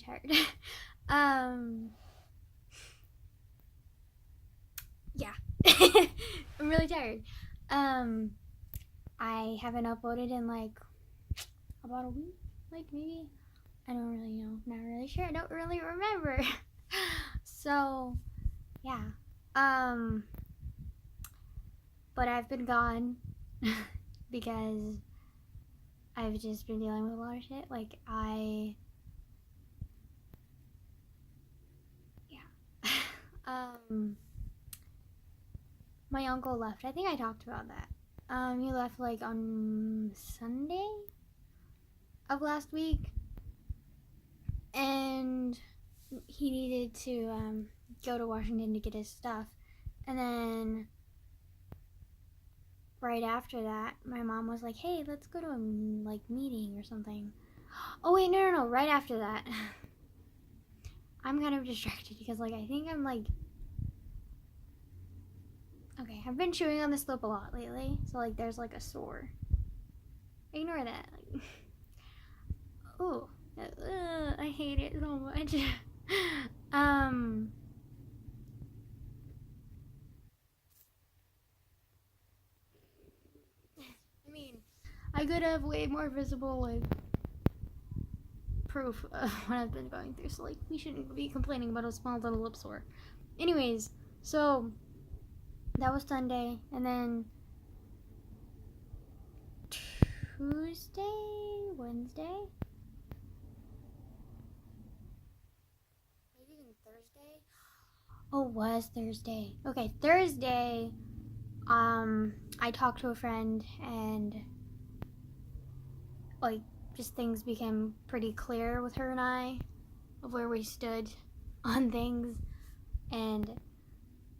tired. um, yeah, I'm really tired. Um, I haven't uploaded in like about a week, like maybe. I don't really know. Not really sure. I don't really remember. So, yeah. Um, but I've been gone because I've just been dealing with a lot of shit. Yeah. um, my uncle left. I think I talked about that. He left like on Sunday of last week, and he needed to go to Washington to get his stuff. And then right after that, my mom was like, "Hey, let's go to a like meeting or something." Oh wait, no. Right after that, I'm kind of distracted because like I think I'm like, okay, I've been chewing on this lip a lot lately, so like there's like a sore. Ignore that. Like, ooh, I hate it so much. um, I mean, I could have way more visible like proof of what I've been going through, so like we shouldn't be complaining about a small little lip sore. Anyways, so that was Sunday, and then Tuesday, Wednesday, maybe even Thursday. Oh, it was Thursday. Okay, Thursday. I talked to a friend, and like just things became pretty clear with her and I of where we stood on things, and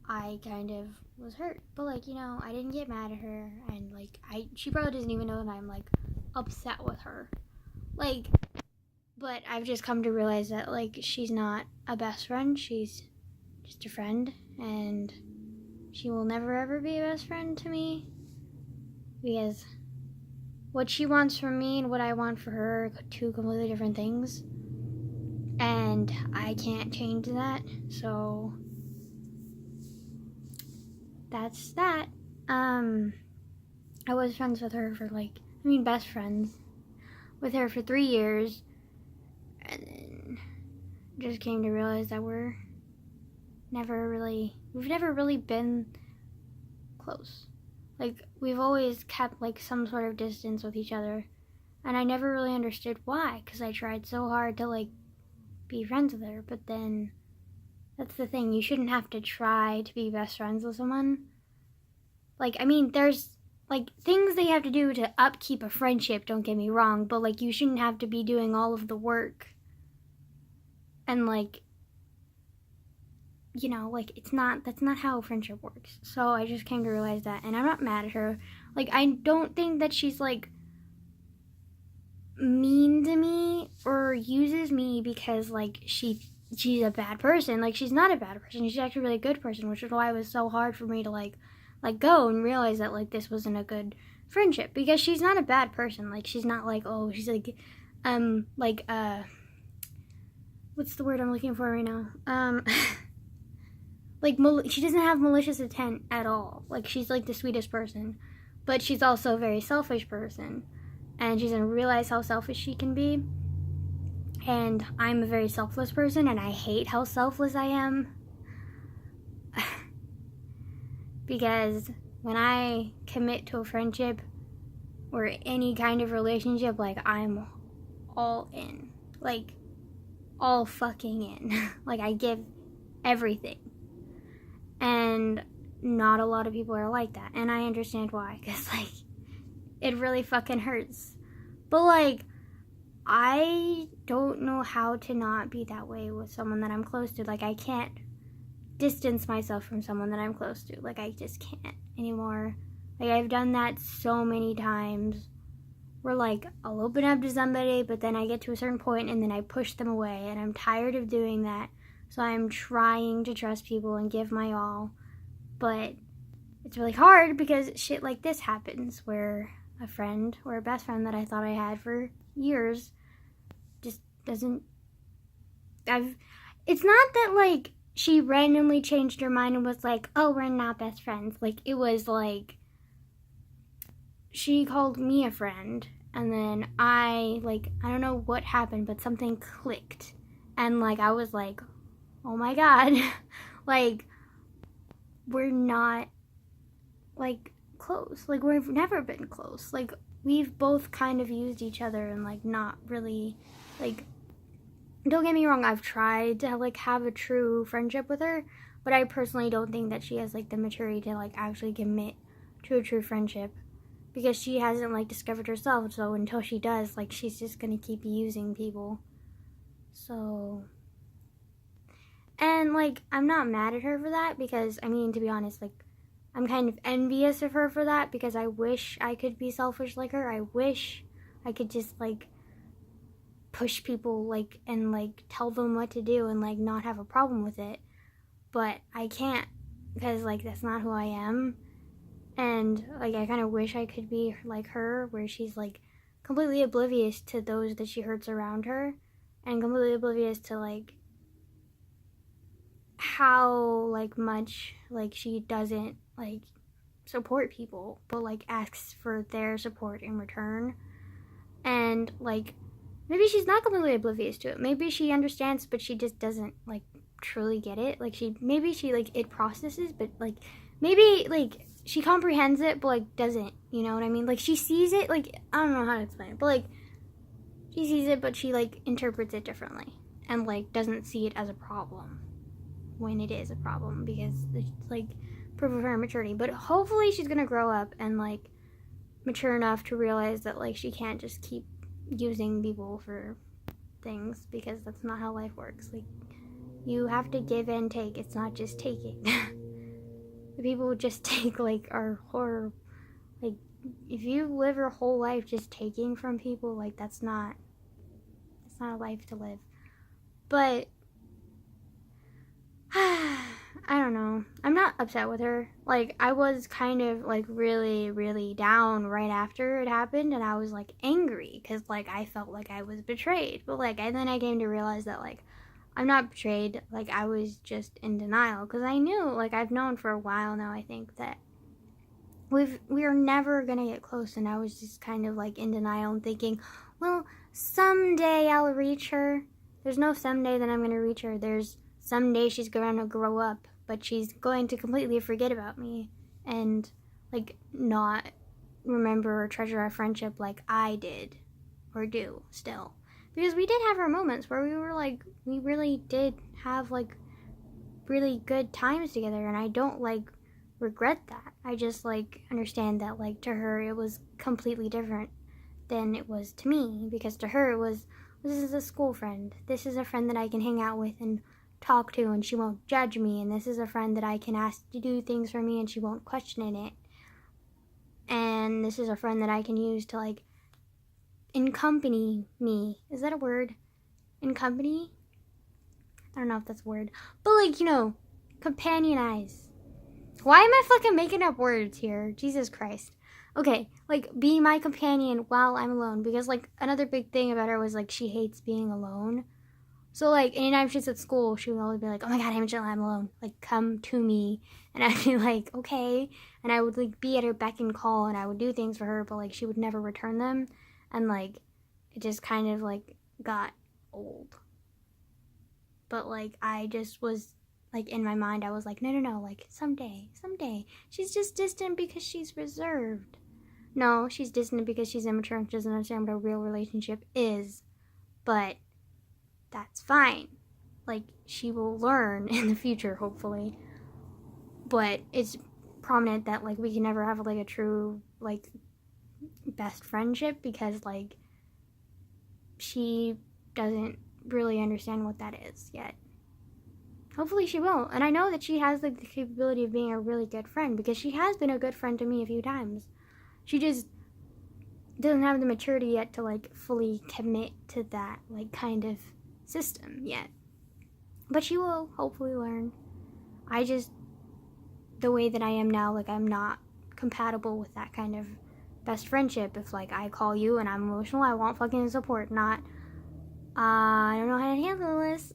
I kind of was hurt. But like, I didn't get mad at her, and like she probably doesn't even know that I'm like upset with her. Like, but I've just come to realize that like she's not a best friend, she's just a friend, and she will never ever be a best friend to me, because what she wants from me and what I want for her are two completely different things, and I can't change that. So that's that. I was friends with her for best friends with her for 3 years, and then just came to realize that we've never really been close. Like, we've always kept like some sort of distance with each other, and I never really understood why, because I tried so hard to like be friends with her. But then that's the thing, you shouldn't have to try to be best friends with someone. Like, I mean, there's like things they have to do to upkeep a friendship, don't get me wrong, but like you shouldn't have to be doing all of the work, and like, like that's not how friendship works. So I just came to realize that, and I'm not mad at her. Like, I don't think that she's like mean to me or uses me because like she's a bad person. Like, she's not a bad person, she's actually a really good person, which is why it was so hard for me to like go and realize that like this wasn't a good friendship, because she's not a bad person. Like, she's not like, oh, she's like what's the word I'm looking for right now? Like, she doesn't have malicious intent at all. Like, she's like the sweetest person, but she's also a very selfish person, and she doesn't realize how selfish she can be. And I'm a very selfless person, and I hate how selfless I am. Because when I commit to a friendship or any kind of relationship, like, I'm all in. Like, all fucking in. Like, I give everything. And not a lot of people are like that. And I understand why, because, like, it really fucking hurts. But, like, I don't know how to not be that way with someone that I'm close to. Like, I can't distance myself from someone that I'm close to. Like, I just can't anymore. Like, I've done that so many times where, like, I'll open up to somebody, but then I get to a certain point and then I push them away, and I'm tired of doing that. So I'm trying to trust people and give my all, but it's really hard because shit like this happens, where a friend or a best friend that I thought I had for years just doesn't it's not that, like, she randomly changed her mind and was like, oh, we're not best friends. Like, it was like, she called me a friend, and then I don't know what happened, but something clicked. And, like, I was like, oh my God. Like, we're not, like, close. Like, we've never been close. Like, we've both kind of used each other and, like, not really, like, don't get me wrong, I've tried to, like, have a true friendship with her, but I personally don't think that she has, like, the maturity to, like, actually commit to a true friendship, because she hasn't, like, discovered herself. So until she does, like, she's just gonna keep using people. So, and, like, I'm not mad at her for that, because, I mean, to be honest, like, I'm kind of envious of her for that, because I wish I could be selfish like her. I wish I could just, like, push people, like, and, like, tell them what to do and, like, not have a problem with it. But I can't, because, like, that's not who I am. And, like, I kind of wish I could be like her, where she's, like, completely oblivious to those that she hurts around her, and completely oblivious to, like, how, like, much, like, she doesn't, like, support people, but, like, asks for their support in return. And, like, maybe she's not completely oblivious to it. Maybe she understands, but she just doesn't, like, truly get it. Like, maybe she, like, it processes, but, like, maybe, like, she comprehends it, but, like, doesn't, you know what I mean? Like, she sees it, like, I don't know how to explain it, but, like, she sees it, but she, like, interprets it differently, and, like, doesn't see it as a problem when it is a problem, because it's, like, proof of her maturity. But hopefully she's gonna grow up and, like, mature enough to realize that, like, she can't just keep using people for things, because that's not how life works. Like, you have to give and take. It's not just taking. The people who just take, like, are horror. Like, if you live your whole life just taking from people, like, that's not a life to live. But I don't know. I'm not upset with her. Like, I was kind of, like, really, really down right after it happened, and I was, like, angry, because, like, I felt like I was betrayed. But, like, and then I came to realize that, like, I'm not betrayed. Like, I was just in denial, because I knew, like, I've known for a while now, I think, that we are never gonna get close, and I was just kind of, like, in denial and thinking, well, someday I'll reach her. There's no someday that I'm gonna reach her. There's someday she's gonna grow up, but she's going to completely forget about me and, like, not remember or treasure our friendship like I did or do still. Because we did have our moments where we were, like, we really did have, like, really good times together, and I don't, like, regret that. I just, like, understand that, like, to her it was completely different than it was to me, because to her it was, this is a school friend. This is a friend that I can hang out with and talk to, and she won't judge me, and this is a friend that I can ask to do things for me and she won't question it. And this is a friend that I can use to, like, accompany me. Is that a word? Accompany? I don't know if that's a word. But, like, you know, companionize. Why am I fucking making up words here? Jesus Christ. Okay, like, be my companion while I'm alone. Because, like, another big thing about her was, like, she hates being alone. So, like, anytime she's at school, she would always be like, oh my God, I'm alone. Like, come to me. And I'd be like, okay. And I would, like, be at her beck and call, and I would do things for her, but, like, she would never return them. And, like, it just kind of, like, got old. But, like, I just was, like, in my mind, I was like, no, like, someday. She's just distant because she's reserved. No, she's distant because she's immature and doesn't understand what a real relationship is. But that's fine. Like, she will learn in the future, hopefully. But it's prominent that, like, we can never have, like, a true, like, best friendship, because, like, she doesn't really understand what that is yet. Hopefully she will. And I know that she has, like, the capability of being a really good friend, because she has been a good friend to me a few times. She just doesn't have the maturity yet to, like, fully commit to that, like, kind of system yet. But she will hopefully learn. I just, the way that I am now, like, I'm not compatible with that kind of best friendship. If, like, I call you and I'm emotional, I want fucking support, not, I don't know how to handle this.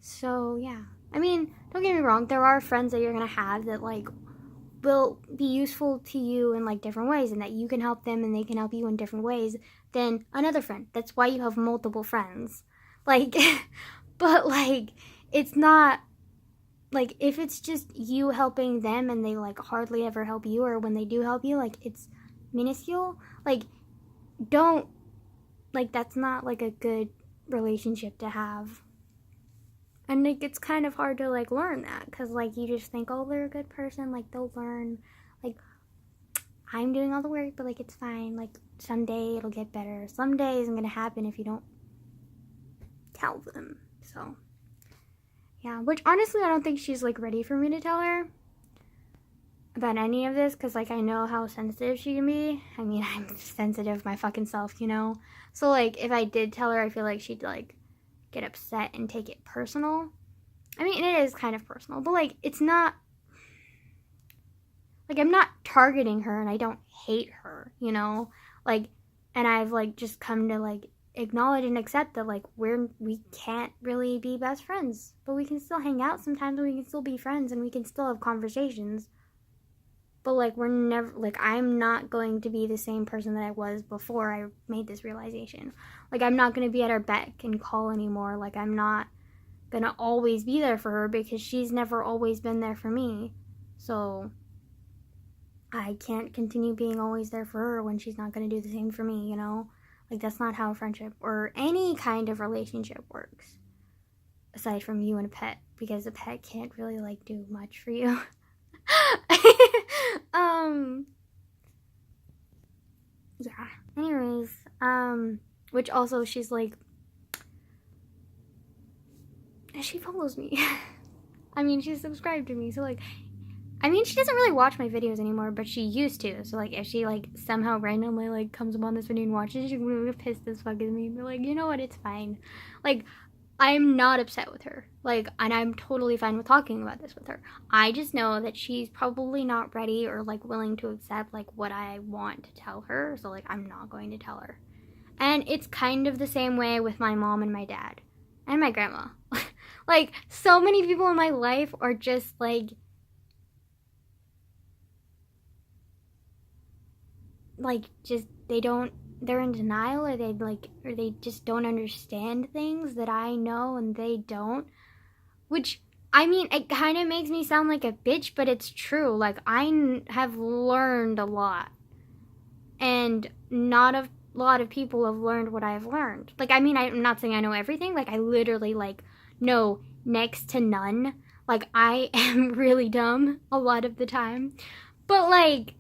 So yeah. I mean, don't get me wrong, there are friends that you're gonna have that like will be useful to you in like different ways, and that you can help them and they can help you in different ways than another friend. That's why you have multiple friends. Like but like it's not like if it's just you helping them and they like hardly ever help you, or when they do help you like it's minuscule, like don't like that's not like a good relationship to have. And like it's kind of hard to like learn that, because like you just think, oh, they're a good person, like they'll learn, like I'm doing all the work, but like it's fine, like someday it'll get better, someday isn't gonna happen if you don't tell them. So yeah, which honestly I don't think she's like ready for me to tell her about any of this, because like I know how sensitive she can be. I mean, I'm sensitive my fucking self, you know? So like if I did tell her, I feel like she'd like get upset and take it personal. I mean, it is kind of personal, but like it's not like I'm not targeting her and I don't hate her, you know? Like, and I've like just come to like acknowledge and accept that like we can't really be best friends, but we can still hang out sometimes, and we can still be friends, and we can still have conversations. But like we're never like I'm not going to be the same person that I was before I made this realization. Like I'm not going to be at her beck and call anymore. Like I'm not going to always be there for her, because she's never always been there for me. So I can't continue being always there for her when she's not going to do the same for me, you know? Like that's not how a friendship or any kind of relationship works. Aside from you and a pet, because a pet can't really like do much for you. Yeah. Anyways, which also she's like, she follows me. I mean, she's subscribed to me, so like, I mean, she doesn't really watch my videos anymore, but she used to. So like, if she like somehow randomly like comes upon this video and watches, she's gonna be pissed as fuck at me and be like, you know what, it's fine. Like, I'm not upset with her. Like, and I'm totally fine with talking about this with her. I just know that she's probably not ready or like willing to accept like what I want to tell her. So like, I'm not going to tell her. And it's kind of the same way with my mom and my dad and my grandma. Like, so many people in my life are just like just they're in denial, or they just don't understand things that I know and they don't. Which, I mean, it kind of makes me sound like a bitch, but it's true. Like, I have learned a lot, and not a lot of people have learned what I've learned. Like, I mean, I'm not saying I know everything. Like, I literally like know next to none. Like, I am really dumb a lot of the time, but like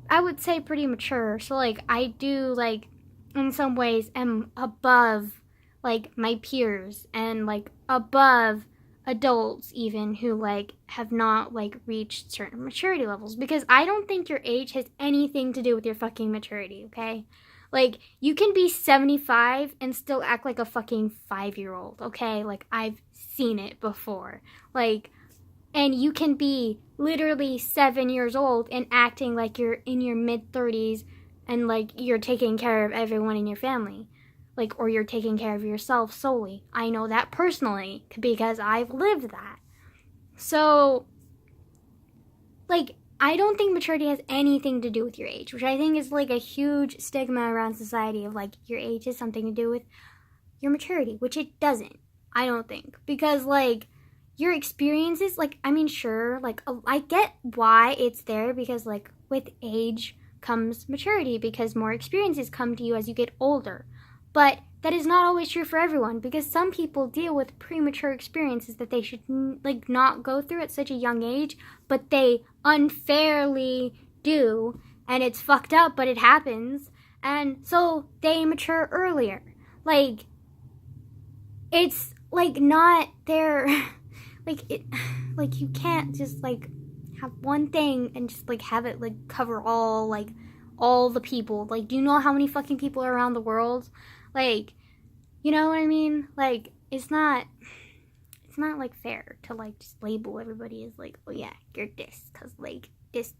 I would say pretty mature. So like I do like in some ways am above like my peers, and like above adults even who like have not like reached certain maturity levels, because I don't think your age has anything to do with your fucking maturity, okay? Like, you can be 75 and still act like a fucking 5-year-old, okay? Like, I've seen it before. Like, and you can be literally 7 years old and acting like you're in your mid-30s and like you're taking care of everyone in your family. Like, or you're taking care of yourself solely. I know that personally because I've lived that. So, like, I don't think maturity has anything to do with your age, which I think is like a huge stigma around society of like your age has something to do with your maturity, which it doesn't. I don't think. Because like your experiences, like, I mean, sure, like, I get why it's there, because, like, with age comes maturity, because more experiences come to you as you get older. But that is not always true for everyone, because some people deal with premature experiences that they should, like, not go through at such a young age, but they unfairly do, and it's fucked up, but it happens, and so they mature earlier. Like, it's, like, not their... like you can't just like have one thing and just like have it like cover all the people. Like, do you know how many fucking people are around the world? Like, you know what I mean? Like, it's not like fair to like just label everybody as like, oh yeah, you're this, because like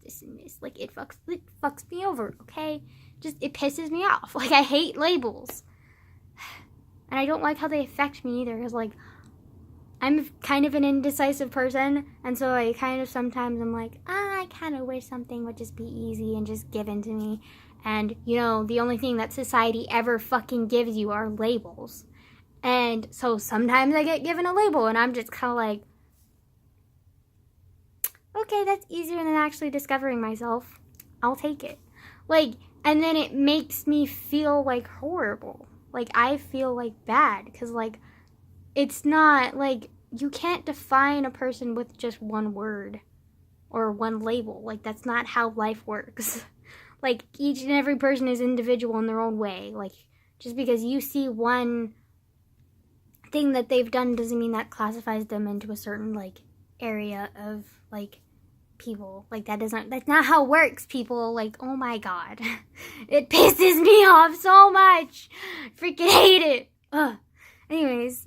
this, and this. Like, it fucks me over, okay? Just, it pisses me off. Like, I hate labels. And I don't like how they affect me either, because, like, I'm kind of an indecisive person, and so I kind of sometimes I'm like, I kind of wish something would just be easy and just given to me. And, you know, the only thing that society ever fucking gives you are labels. And so sometimes I get given a label, and I'm just kind of like, okay, that's easier than actually discovering myself. I'll take it. Like, and then it makes me feel, like, horrible. Like, I feel, like, bad. Because, like, it's not, like, you can't define a person with just one word. Or one label. Like, that's not how life works. Like, each and every person is individual in their own way. Like, just because you see one thing that they've done doesn't mean that classifies them into a certain, like, area of, like, people. Like, that's not how it works, people. Like, oh my god. It pisses me off so much. Freaking hate it. Ugh. Anyways,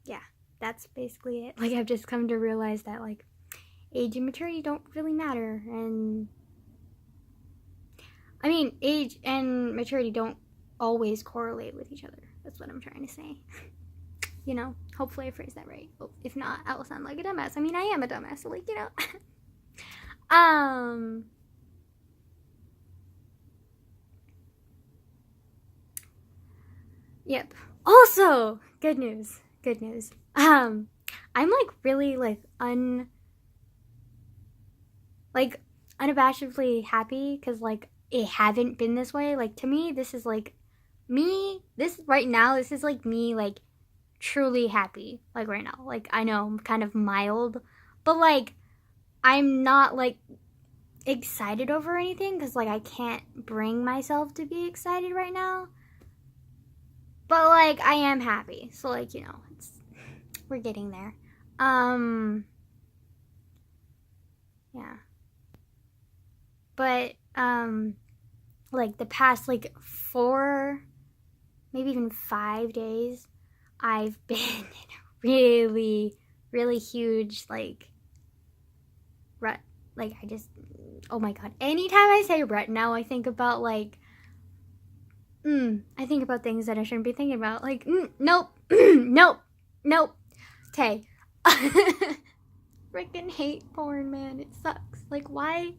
yeah, that's basically it. Like, I've just come to realize that, like, age and maturity don't really matter, and I mean, age and maturity don't always correlate with each other. That's what I'm trying to say. You know, hopefully I phrased that right. If not, I will sound like a dumbass. I mean, I am a dumbass, so, like, you know. Yep. Also, good news. I'm, like, really, like, unabashedly happy, because, like, it haven't been this way. Like, to me, this is, like, this right now, this is, like, me, like, truly happy, like, right now. Like, I know I'm kind of mild, but, like, I'm not, like, excited over anything, because, like, I can't bring myself to be excited right now, but, like, I am happy, so, like, you know, we're getting there. Yeah, but, like, the past, like, 4, maybe even 5 days, I've been in a really, really huge, like, rut. Like, oh my god. Anytime I say rut now, I think about, like, I think about things that I shouldn't be thinking about. Like, nope, nope. Okay. Freaking hate porn, man. It sucks. Like, why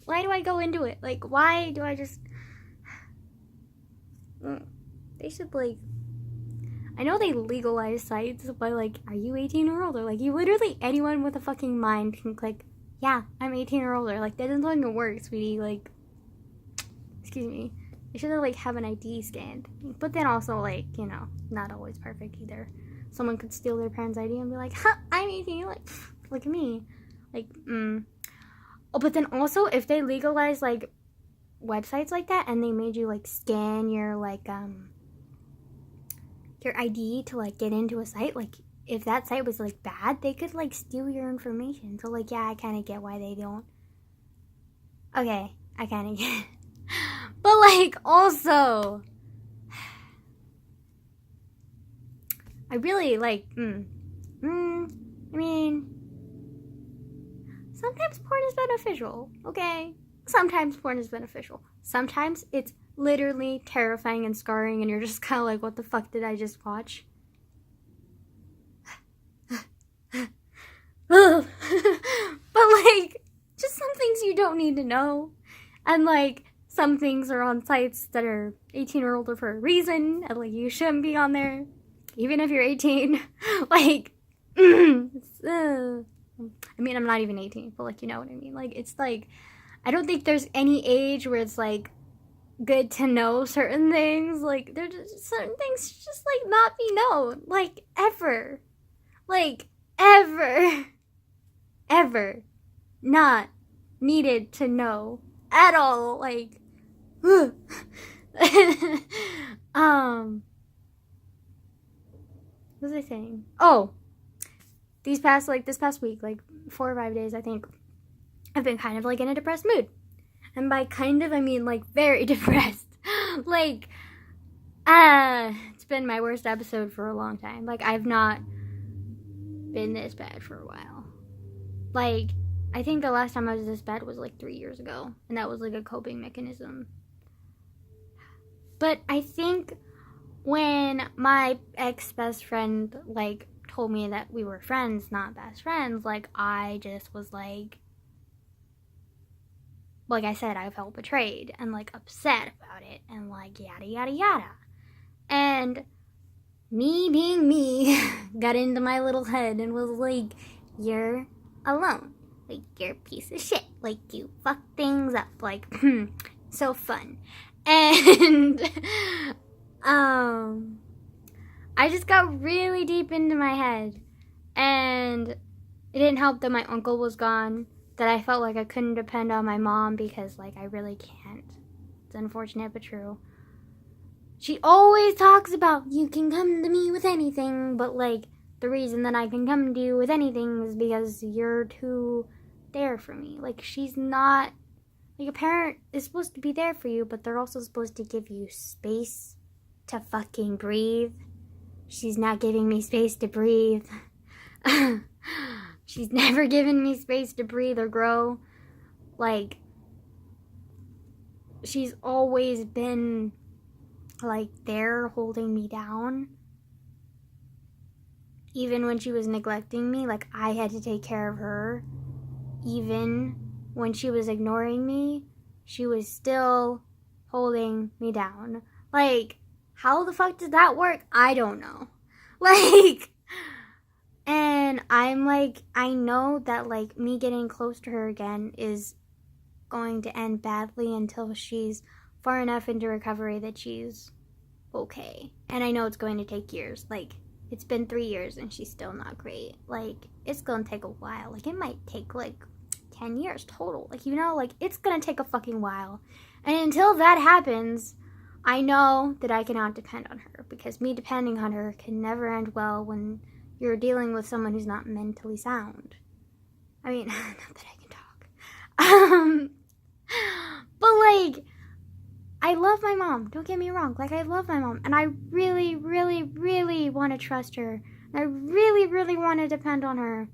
do I go into it? Like, why do I just... They should, like... I know they legalize sites, but, like, are you 18 or older? Like, you literally, anyone with a fucking mind can click, yeah, I'm 18 or older. Like, that doesn't fucking work, sweetie. Like, excuse me. You should, like, have an ID scanned. But then also, like, you know, not always perfect either. Someone could steal their parents' ID and be like, I'm 18. Like, look at me. Like, Oh, but then also, if they legalize, like, websites like that, and they made you, like, scan your, like, your ID to, like, get into a site, like, if that site was, like, bad, they could, like, steal your information. So, like, yeah, I kind of get why they don't. Okay, I kind of get it. But, like, also, I really, like, I mean, sometimes porn is beneficial, okay? Sometimes porn is beneficial. Sometimes it's literally terrifying and scarring, and you're just kind of like, what the fuck did I just watch? But, like, just some things you don't need to know. And, like, some things are on sites that are 18 or older for a reason, and, like, you shouldn't be on there, even if you're 18. Like, I mean, I'm not even 18, but, like, you know what I mean? Like, it's, like, I don't think there's any age where it's, like, good to know certain things. Like, there's just certain things just, like, not be known. Like, ever. Like, ever not needed to know at all. Like, what was I saying? Oh, this past week, like, 4 or 5 days, I think, I've been kind of, like, in a depressed mood. And by kind of, I mean, like, very depressed. Like, It's been my worst episode for a long time. Like, I've not been this bad for a while. Like, I think the last time I was this bad was like 3 years ago, and that was like a coping mechanism. But I think when my ex-best friend, like, told me that we were friends, not best friends, like, I just was like I said, I felt betrayed and, like, upset about it and, like, yada, yada, yada. And me being me got into my little head and was like, you're alone. Like, you're a piece of shit. Like, you fuck things up. Like, so fun. And, I just got really deep into my head. And it didn't help that my uncle was gone. That I felt like I couldn't depend on my mom because, like, I really can't. It's unfortunate but true. She always talks about, you can come to me with anything, but, like, the reason that I can come to you with anything is because you're too there for me. Like, she's not, like, a parent is supposed to be there for you, but they're also supposed to give you space to fucking breathe. She's not giving me space to breathe. She's never given me space to breathe or grow. Like, she's always been, like, there holding me down. Even when she was neglecting me, like, I had to take care of her. Even when she was ignoring me, she was still holding me down. Like, how the fuck did that work? I don't know. Like, and I'm like, I know that, like, me getting close to her again is going to end badly until she's far enough into recovery that she's okay. And I know it's going to take years. Like, it's been 3 years and she's still not great. Like, it's going to take a while. Like, it might take, like, 10 years total. Like, you know, like, it's going to take a fucking while. And until that happens, I know that I cannot depend on her. Because me depending on her can never end well when you're dealing with someone who's not mentally sound. I mean, not that I can talk. But, like, I love my mom. Don't get me wrong. Like, I love my mom. And I really, really, really want to trust her. And I really, really want to depend on her.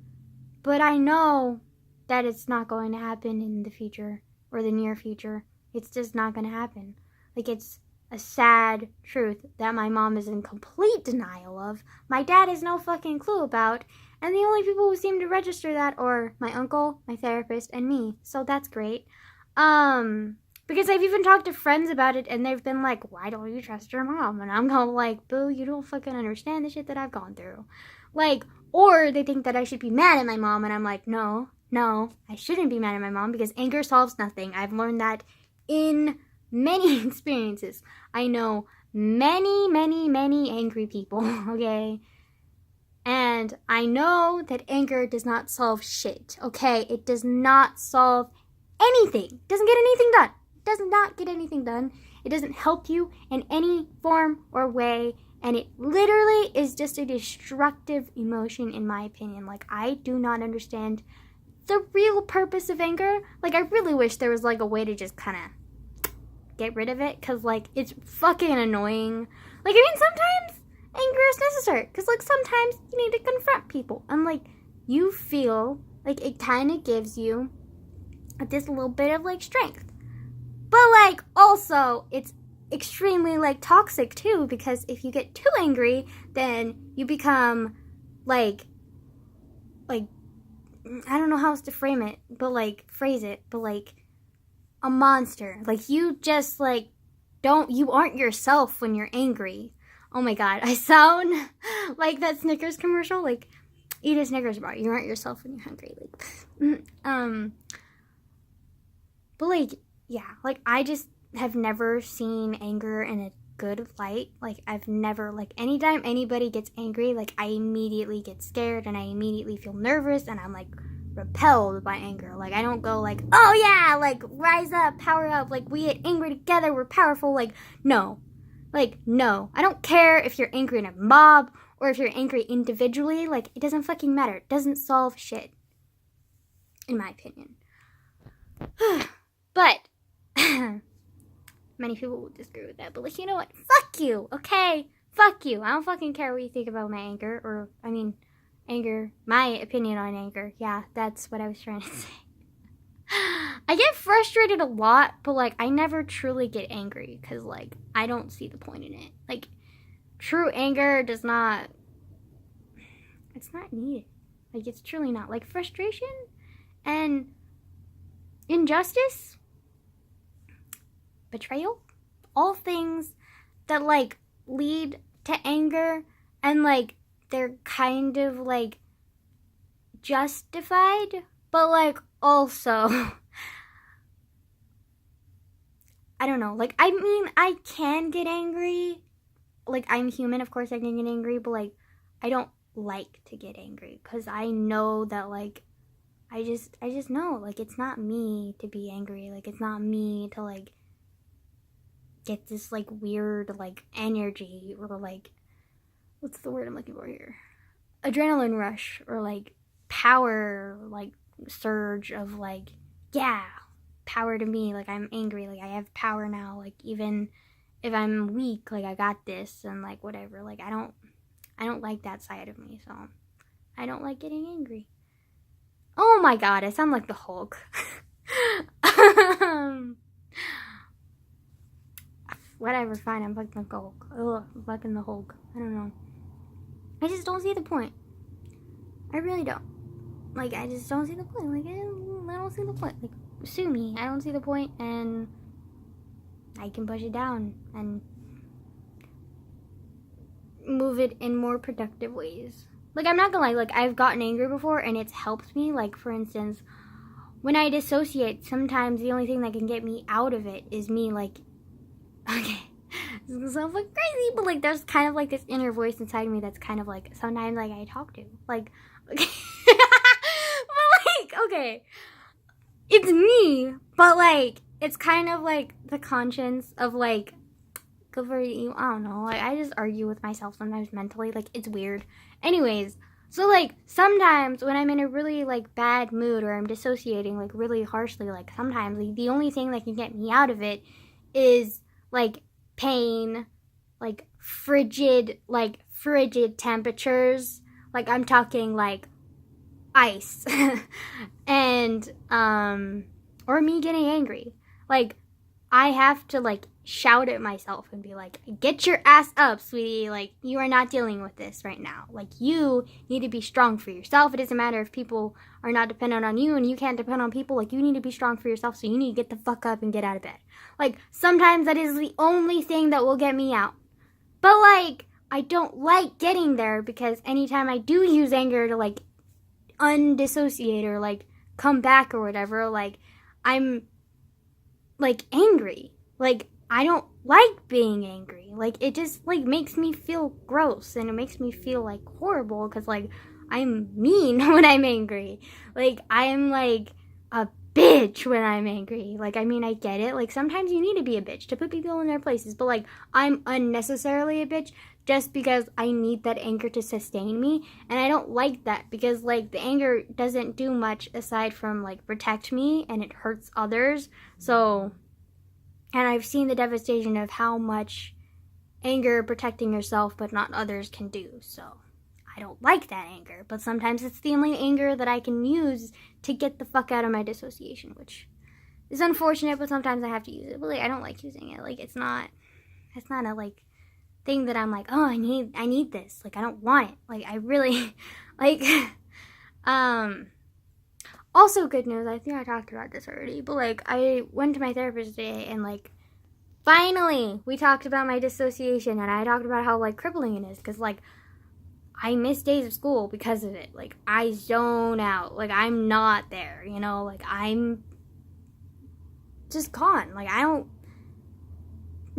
But I know that it's not going to happen in the future. Or the near future. It's just not going to happen. Like, it's a sad truth that my mom is in complete denial of. My dad has no fucking clue about. And the only people who seem to register that are my uncle, my therapist, and me. So that's great. Because I've even talked to friends about it, and they've been like, why don't you trust your mom? And I'm going like, boo, you don't fucking understand the shit that I've gone through. Like, or they think that I should be mad at my mom, and I'm like, no, I shouldn't be mad at my mom, because anger solves nothing. I've learned that in many experiences. I know many, many, many angry people, okay? And I know that anger does not solve shit, okay? It does not solve anything. It doesn't get anything done. It does not get anything done. It doesn't help you in any form or way. And it literally is just a destructive emotion, in my opinion. Like, I do not understand the real purpose of anger. Like, I really wish there was, like, a way to just kind of get rid of it, because, like, it's fucking annoying. Like, I mean, sometimes anger is necessary, because, like, sometimes you need to confront people, and, like, you feel like it kind of gives you this little bit of, like, strength. But, like, also, it's extremely, like, toxic, too, because if you get too angry, then you become, like, I don't know how else to phrase it, but, like, a monster. Like, you just, like, you aren't yourself when you're angry. Oh my god, I sound like that Snickers commercial. Like, eat a Snickers bar. You aren't yourself when you're hungry. Like, but, like, yeah. Like, I just have never seen anger in a good light. Like, I've never, like, anytime anybody gets angry, like, I immediately get scared and I immediately feel nervous and I'm, like, repelled by anger. Like, I don't go like, oh yeah, like, rise up, power up, like, we get angry together, we're powerful. Like, no. Like, no. I don't care if you're angry in a mob or if you're angry individually. Like, it doesn't fucking matter. It doesn't solve shit, in my opinion. But many people will disagree with that, but like, you know what? Fuck you, okay? Fuck you. I don't fucking care what you think about my anger, or, I mean, anger, my opinion on anger. Yeah, that's what I was trying to say. I get frustrated a lot, but like, I never truly get angry, because like, I don't see the point in it. Like, true anger does not, it's not needed. Like, it's truly not. Like, frustration and injustice, betrayal, all things that like lead to anger, and like they're kind of like justified, but like also I don't know, like, I mean, I can get angry, like, I'm human, of course I can get angry, but like, I don't like to get angry, because I know that like, I just know, like, it's not me to be angry, like, it's not me to like get this like weird like energy, or like, what's the word I'm looking for here, adrenaline rush, or like power, like surge of like, yeah, power to me, like I'm angry, like I have power now, like even if I'm weak, like I got this, and like whatever, like I don't like that side of me, so I don't like getting angry. Oh my god, I sound like the Hulk. Whatever, fine, I'm fucking the Hulk. Ugh, I'm fucking the Hulk. I don't know. I just don't see the point. I really don't. Like, I just don't see the point. Like, I don't see the point. Like, sue me. I don't see the point, and I can push it down and move it in more productive ways. Like, I'm not gonna lie, like, I've gotten angry before, and it's helped me. Like, for instance, when I dissociate, sometimes the only thing that can get me out of it is me, like, okay, this is gonna sound like crazy, but like, there's kind of like this inner voice inside of me that's kind of like, sometimes like I talk to, like, okay. But like, okay, it's me, but like, it's kind of like the conscience of like, good for you, I don't know, like, I just argue with myself sometimes mentally, like, it's weird. Anyways, so like, sometimes when I'm in a really like bad mood, or I'm dissociating like really harshly, like sometimes like, the only thing that can get me out of it is like pain, like frigid temperatures, like I'm talking like ice, and or me getting angry. Like, I have to like shout at myself and be like, get your ass up, sweetie, like, you are not dealing with this right now, like, you need to be strong for yourself. It doesn't matter if people are not dependent on you, and you can't depend on people, like, you need to be strong for yourself, so you need to get the fuck up and get out of bed. Like, sometimes that is the only thing that will get me out, but like, I don't like getting there, because anytime I do use anger to like undissociate, or like come back or whatever, like, I'm like angry. Like, I don't like being angry. Like, it just like makes me feel gross, and it makes me feel like horrible, because like, I'm mean when I'm angry. Like, I'm like a bitch when I'm angry. Like, I mean, I get it. Like, sometimes you need to be a bitch to put people in their places, but like, I'm unnecessarily a bitch just because I need that anger to sustain me, and I don't like that, because like, the anger doesn't do much aside from like protect me, and it hurts others. So, and I've seen the devastation of how much anger protecting yourself but not others can do. So I don't like that anger, but sometimes it's the only anger that I can use to get the fuck out of my dissociation, which is unfortunate, but sometimes I have to use it. But like, I don't like using it. Like, it's not a like thing that I'm like, oh, I need this. Like, I don't want it. Like, I really like also, good news, I think I talked about this already, but like, I went to my therapist today, and like, finally we talked about my dissociation, and I talked about how like crippling it is, because like, I miss days of school because of it. Like, I zone out, like, I'm not there, you know, like, I'm just gone. Like, I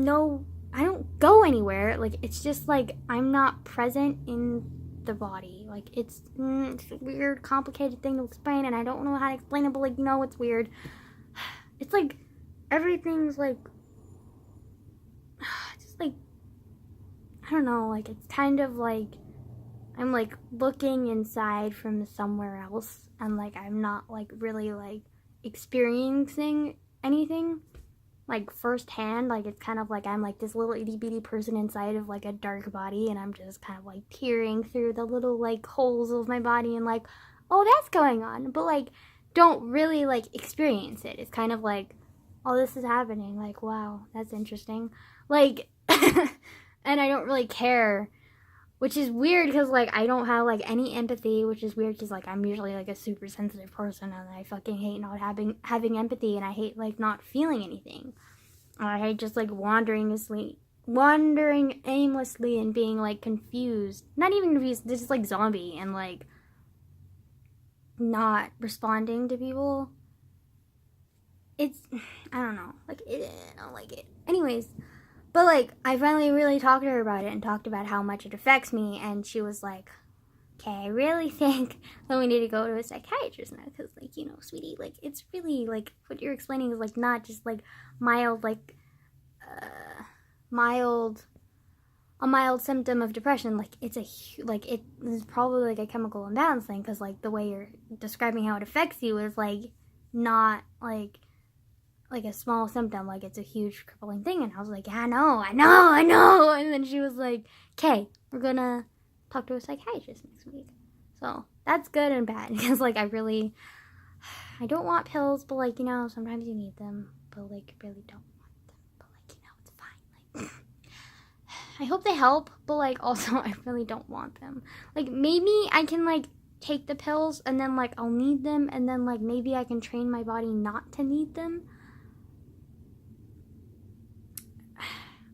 don't go anywhere. Like, it's just like, I'm not present in the body. Like, it's a weird, complicated thing to explain, and I don't know how to explain it, but like, you know, it's weird. It's like, everything's like, just like, I don't know, like, it's kind of like, I'm like looking inside from somewhere else, and like, I'm not like really like experiencing anything. like firsthand. Like it's kind of like I'm like this little itty bitty person inside of like a dark body, and I'm just kind of like peering through the little like holes of my body and like, oh, that's going on, but like don't really like experience it. It's kind of like, oh, this is happening, like, wow, that's interesting, like and I don't really care, which is weird because like I don't have like any empathy, which is weird because like I'm usually like a super sensitive person, and I fucking hate not having empathy, and I hate like not feeling anything. I hate just like wandering aimlessly and being like confused, not even confused, just like zombie, and like not responding to people. It's, I don't know, like I don't like it. Anyways, but like I finally really talked to her about it and talked about how much it affects me, and she was like, okay, I really think that we need to go to a psychiatrist now, because like, you know, sweetie, like it's really like what you're explaining is like not just like mild, like a mild symptom of depression. Like it's like it is probably like a chemical imbalance thing, because like the way you're describing how it affects you is like not like a small symptom, like it's a huge crippling thing. And I was like, yeah, I know. And then she was like, okay, we're gonna talk to a psychiatrist next week. So that's good and bad, because like I don't want pills, but like, you know, sometimes you need them, but like really don't want them, but like, you know, it's fine. Like I hope they help, but like also I really don't want them. Like maybe I can like take the pills and then like I'll need them, and then like maybe I can train my body not to need them.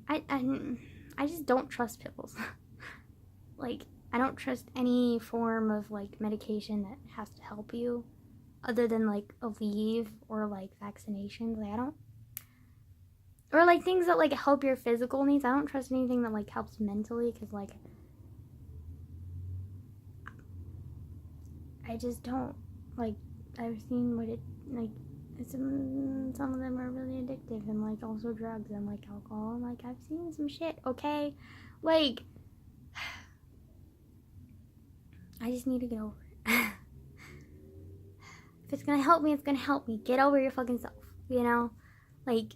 I just don't trust pills. Like I don't trust any form of like medication that has to help you, other than like Aleve or like vaccinations. Like I don't, or like things that like help your physical needs. I don't trust anything that like helps mentally, because like I just don't, like I've seen what it like. Some of them are really addictive, and like also drugs and like alcohol, and like I've seen some shit, okay? Like I just need to get over it. If it's gonna help me, it's gonna help me. Get over your fucking self, you know? Like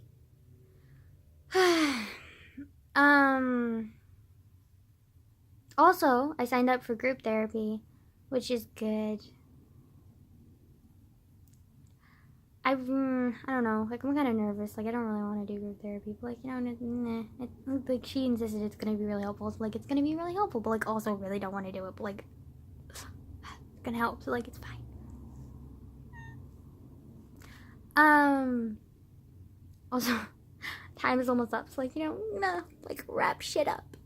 also I signed up for group therapy, which is good. I don't know, like I'm kind of nervous, like I don't really want to do group therapy, but like, you know, like she insisted it's gonna be really helpful, so like it's gonna be really helpful, but like also really don't want to do it, but like it's gonna help, so like it's fine. Also time is almost up, so like, you know, I'm gonna like wrap shit up.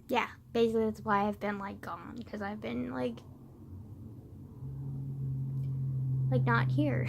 Yeah, basically that's why I've been like gone, because I've been like not here.